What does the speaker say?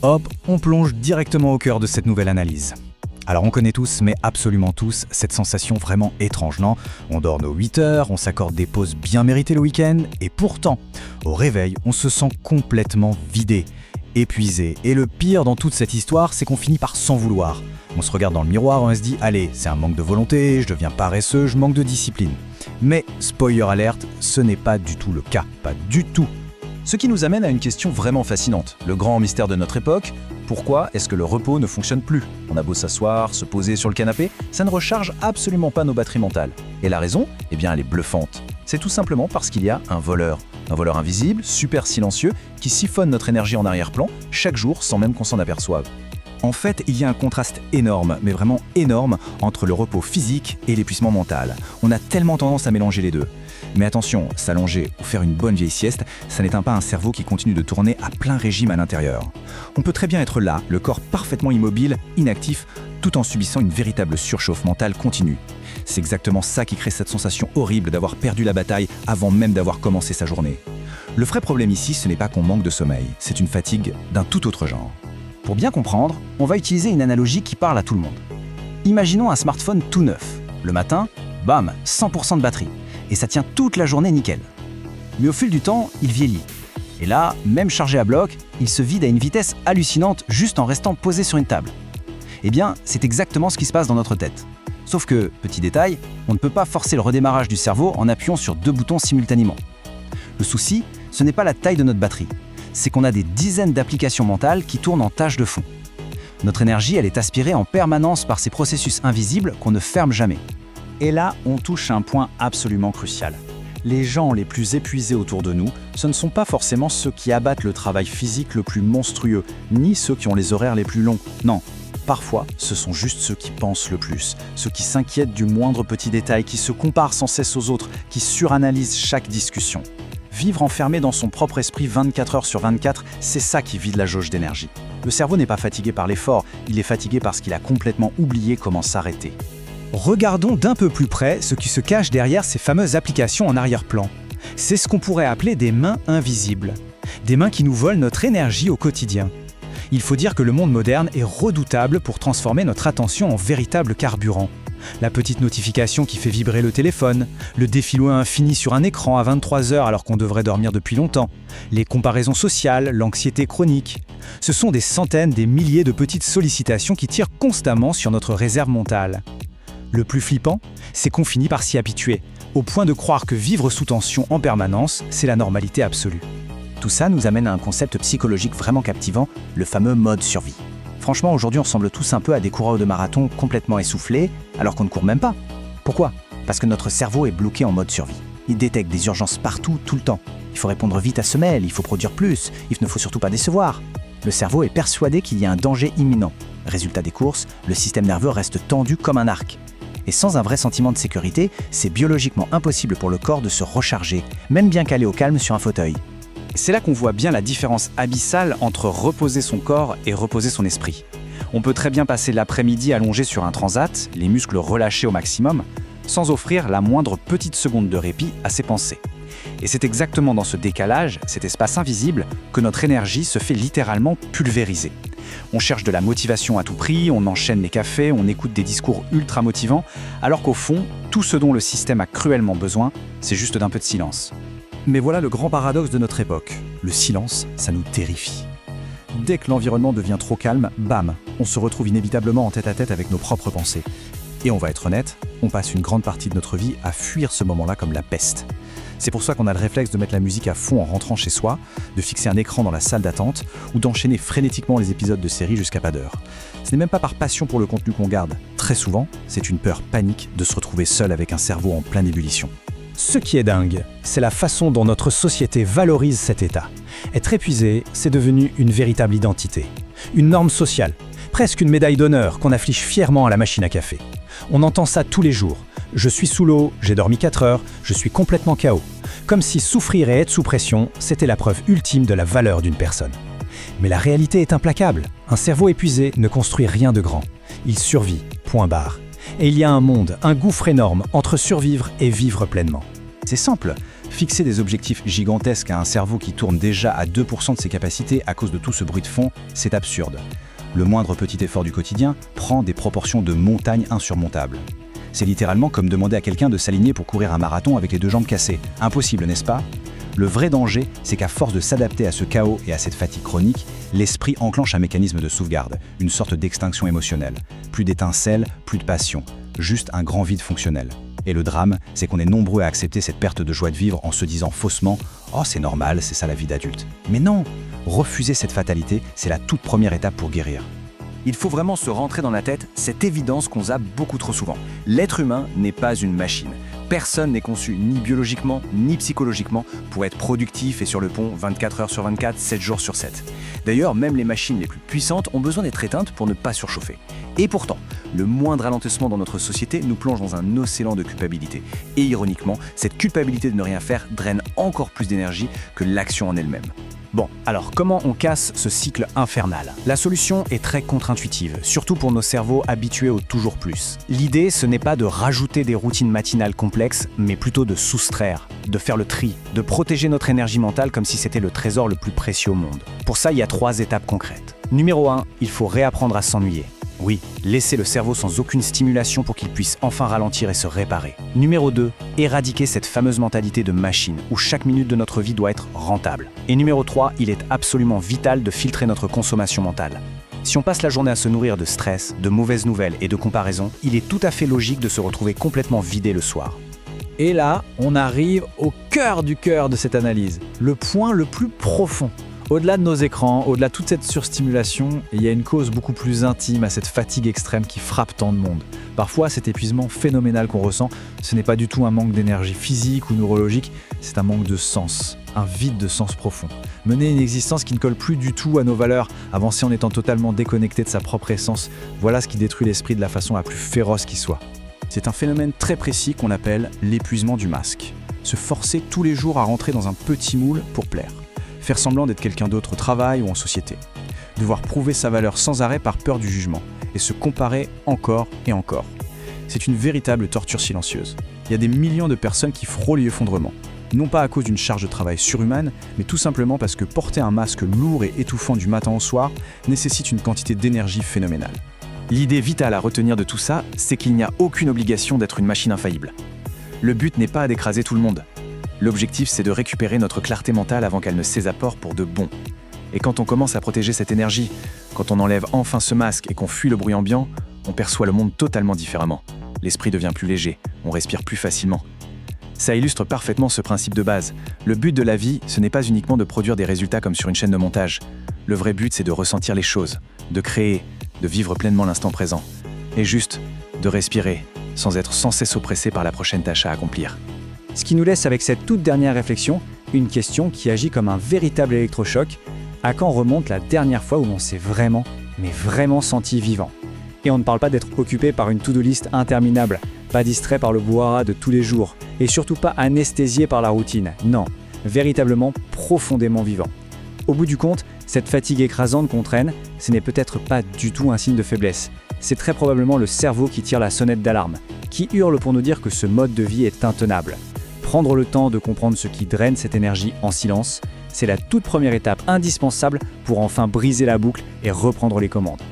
Hop, on plonge directement au cœur de cette nouvelle analyse. Alors on connaît tous, mais absolument tous, cette sensation vraiment étrange, non? On dort nos 8 heures, on s'accorde des pauses bien méritées le week-end, et pourtant, au réveil, on se sent complètement vidé, épuisé. Et le pire dans toute cette histoire, c'est qu'on finit par s'en vouloir. On se regarde dans le miroir et on se dit « Allez, c'est un manque de volonté, je deviens paresseux, je manque de discipline. » Mais, spoiler alerte, ce n'est pas du tout le cas, pas du tout. Ce qui nous amène à une question vraiment fascinante, le grand mystère de notre époque. Pourquoi est-ce que le repos ne fonctionne plus? On a beau s'asseoir, se poser sur le canapé, ça ne recharge absolument pas nos batteries mentales. Et la raison? Eh bien, elle est bluffante. C'est tout simplement parce qu'il y a un voleur invisible, super silencieux, qui siphonne notre énergie en arrière-plan chaque jour sans même qu'on s'en aperçoive. En fait, il y a un contraste énorme, mais vraiment énorme, entre le repos physique et l'épuisement mental. On a tellement tendance à mélanger les deux. Mais attention, s'allonger ou faire une bonne vieille sieste, ça n'éteint pas un cerveau qui continue de tourner à plein régime à l'intérieur. On peut très bien être là, le corps parfaitement immobile, inactif, tout en subissant une véritable surchauffe mentale continue. C'est exactement ça qui crée cette sensation horrible d'avoir perdu la bataille avant même d'avoir commencé sa journée. Le vrai problème ici, ce n'est pas qu'on manque de sommeil, c'est une fatigue d'un tout autre genre. Pour bien comprendre, on va utiliser une analogie qui parle à tout le monde. Imaginons un smartphone tout neuf. Le matin, bam, 100% de batterie. Et ça tient toute la journée nickel. Mais au fil du temps, il vieillit. Et là, même chargé à bloc, il se vide à une vitesse hallucinante juste en restant posé sur une table. Eh bien, c'est exactement ce qui se passe dans notre tête. Sauf que, petit détail, on ne peut pas forcer le redémarrage du cerveau en appuyant sur 2 boutons simultanément. Le souci, ce n'est pas la taille de notre batterie, c'est qu'on a des dizaines d'applications mentales qui tournent en tâche de fond. Notre énergie, elle est aspirée en permanence par ces processus invisibles qu'on ne ferme jamais. Et là, on touche un point absolument crucial. Les gens les plus épuisés autour de nous, ce ne sont pas forcément ceux qui abattent le travail physique le plus monstrueux, ni ceux qui ont les horaires les plus longs. Non, parfois, ce sont juste ceux qui pensent le plus, ceux qui s'inquiètent du moindre petit détail, qui se comparent sans cesse aux autres, qui suranalysent chaque discussion. Vivre enfermé dans son propre esprit 24 heures sur 24, c'est ça qui vide la jauge d'énergie. Le cerveau n'est pas fatigué par l'effort, il est fatigué parce qu'il a complètement oublié comment s'arrêter. Regardons d'un peu plus près ce qui se cache derrière ces fameuses applications en arrière-plan. C'est ce qu'on pourrait appeler des mains invisibles. Des mains qui nous volent notre énergie au quotidien. Il faut dire que le monde moderne est redoutable pour transformer notre attention en véritable carburant. La petite notification qui fait vibrer le téléphone, le défiloué infini sur un écran à 23 heures alors qu'on devrait dormir depuis longtemps, les comparaisons sociales, l'anxiété chronique. Ce sont des centaines, des milliers de petites sollicitations qui tirent constamment sur notre réserve mentale. Le plus flippant, c'est qu'on finit par s'y habituer, au point de croire que vivre sous tension en permanence, c'est la normalité absolue. Tout ça nous amène à un concept psychologique vraiment captivant, le fameux mode survie. Franchement, aujourd'hui, on ressemble tous un peu à des coureurs de marathon complètement essoufflés, alors qu'on ne court même pas. Pourquoi? Parce que notre cerveau est bloqué en mode survie. Il détecte des urgences partout, tout le temps. Il faut répondre vite à ce mail, il faut produire plus, il ne faut surtout pas décevoir. Le cerveau est persuadé qu'il y a un danger imminent. Résultat des courses, le système nerveux reste tendu comme un arc. Et sans un vrai sentiment de sécurité, c'est biologiquement impossible pour le corps de se recharger, même bien calé au calme sur un fauteuil. C'est là qu'on voit bien la différence abyssale entre reposer son corps et reposer son esprit. On peut très bien passer l'après-midi allongé sur un transat, les muscles relâchés au maximum, sans offrir la moindre petite seconde de répit à ses pensées. Et c'est exactement dans ce décalage, cet espace invisible, que notre énergie se fait littéralement pulvériser. On cherche de la motivation à tout prix, on enchaîne les cafés, on écoute des discours ultra motivants, alors qu'au fond, tout ce dont le système a cruellement besoin, c'est juste d'un peu de silence. Mais voilà le grand paradoxe de notre époque. Le silence, ça nous terrifie. Dès que l'environnement devient trop calme, bam, on se retrouve inévitablement en tête-à-tête avec nos propres pensées. Et on va être honnête, on passe une grande partie de notre vie à fuir ce moment-là comme la peste. C'est pour ça qu'on a le réflexe de mettre la musique à fond en rentrant chez soi, de fixer un écran dans la salle d'attente ou d'enchaîner frénétiquement les épisodes de séries jusqu'à pas d'heure. Ce n'est même pas par passion pour le contenu qu'on garde. Très souvent, c'est une peur panique de se retrouver seul avec un cerveau en pleine ébullition. Ce qui est dingue, c'est la façon dont notre société valorise cet état. Être épuisé, c'est devenu une véritable identité. Une norme sociale, presque une médaille d'honneur qu'on affiche fièrement à la machine à café. On entend ça tous les jours. Je suis sous l'eau, j'ai dormi 4 heures, je suis complètement KO. Comme si souffrir et être sous pression, c'était la preuve ultime de la valeur d'une personne. Mais la réalité est implacable. Un cerveau épuisé ne construit rien de grand. Il survit, point barre. Et il y a un monde, un gouffre énorme entre survivre et vivre pleinement. C'est simple, Fixer des objectifs gigantesques à un cerveau qui tourne déjà à 2% de ses capacités à cause de tout ce bruit de fond, c'est absurde. Le moindre petit effort du quotidien prend des proportions de montagne insurmontables. C'est littéralement comme demander à quelqu'un de s'aligner pour courir un marathon avec les 2 jambes cassées. Impossible, n'est-ce pas? Le vrai danger, c'est qu'à force de s'adapter à ce chaos et à cette fatigue chronique, l'esprit enclenche un mécanisme de sauvegarde, une sorte d'extinction émotionnelle. Plus d'étincelles, plus de passion, juste un grand vide fonctionnel. Et le drame, c'est qu'on est nombreux à accepter cette perte de joie de vivre en se disant faussement « Oh, c'est normal, c'est ça la vie d'adulte ». Mais non! Refuser cette fatalité, c'est la toute première étape pour guérir. Il faut vraiment se rentrer dans la tête cette évidence qu'on zappe beaucoup trop souvent. L'être humain n'est pas une machine. Personne n'est conçu ni biologiquement, ni psychologiquement pour être productif et sur le pont 24 heures sur 24, 7 jours sur 7. D'ailleurs, même les machines les plus puissantes ont besoin d'être éteintes pour ne pas surchauffer. Et pourtant, le moindre ralentissement dans notre société nous plonge dans un océan de culpabilité. Et ironiquement, cette culpabilité de ne rien faire draine encore plus d'énergie que l'action en elle-même. Bon, alors comment on casse ce cycle infernal? La solution est très contre-intuitive, surtout pour nos cerveaux habitués au toujours plus. L'idée, ce n'est pas de rajouter des routines matinales complexes, mais plutôt de soustraire, de faire le tri, de protéger notre énergie mentale comme si c'était le trésor le plus précieux au monde. Pour ça, il y a 3 étapes concrètes. Numéro 1, il faut réapprendre à s'ennuyer. Oui, laisser le cerveau sans aucune stimulation pour qu'il puisse enfin ralentir et se réparer. Numéro 2, éradiquer cette fameuse mentalité de machine où chaque minute de notre vie doit être rentable. Et numéro 3, il est absolument vital de filtrer notre consommation mentale. Si on passe la journée à se nourrir de stress, de mauvaises nouvelles et de comparaisons, il est tout à fait logique de se retrouver complètement vidé le soir. Et là, on arrive au cœur de cette analyse, le point le plus profond. Au-delà de nos écrans, au-delà de toute cette surstimulation, il y a une cause beaucoup plus intime à cette fatigue extrême qui frappe tant de monde. Parfois, cet épuisement phénoménal qu'on ressent, ce n'est pas du tout un manque d'énergie physique ou neurologique, c'est un manque de sens, un vide de sens profond. Mener une existence qui ne colle plus du tout à nos valeurs, avancer en étant totalement déconnecté de sa propre essence, voilà ce qui détruit l'esprit de la façon la plus féroce qui soit. C'est un phénomène très précis qu'on appelle l'épuisement du masque. Se forcer tous les jours à rentrer dans un petit moule pour plaire. Faire semblant d'être quelqu'un d'autre au travail ou en société. Devoir prouver sa valeur sans arrêt par peur du jugement et se comparer encore et encore. C'est une véritable torture silencieuse. Il y a des millions de personnes qui frôlent l'effondrement. Non pas à cause d'une charge de travail surhumaine, mais tout simplement parce que porter un masque lourd et étouffant du matin au soir nécessite une quantité d'énergie phénoménale. L'idée vitale à retenir de tout ça, c'est qu'il n'y a aucune obligation d'être une machine infaillible. Le but n'est pas d'écraser tout le monde. L'objectif, c'est de récupérer notre clarté mentale avant qu'elle ne s'évapore pour de bon. Et quand on commence à protéger cette énergie, quand on enlève enfin ce masque et qu'on fuit le bruit ambiant, on perçoit le monde totalement différemment. L'esprit devient plus léger, on respire plus facilement. Ça illustre parfaitement ce principe de base. Le but de la vie, ce n'est pas uniquement de produire des résultats comme sur une chaîne de montage. Le vrai but, c'est de ressentir les choses, de créer, de vivre pleinement l'instant présent. Et juste, de respirer, sans être sans cesse oppressé par la prochaine tâche à accomplir. Ce qui nous laisse avec cette toute dernière réflexion, une question qui agit comme un véritable électrochoc. À quand remonte la dernière fois où on s'est vraiment, mais vraiment senti vivant? Et on ne parle pas d'être occupé par une to-do list interminable, pas distrait par le brouhaha de tous les jours, et surtout pas anesthésié par la routine. Non, véritablement profondément vivant. Au bout du compte, cette fatigue écrasante qu'on traîne, ce n'est peut-être pas du tout un signe de faiblesse. C'est très probablement le cerveau qui tire la sonnette d'alarme, qui hurle pour nous dire que ce mode de vie est intenable. Prendre le temps de comprendre ce qui draine cette énergie en silence, c'est la toute première étape indispensable pour enfin briser la boucle et reprendre les commandes.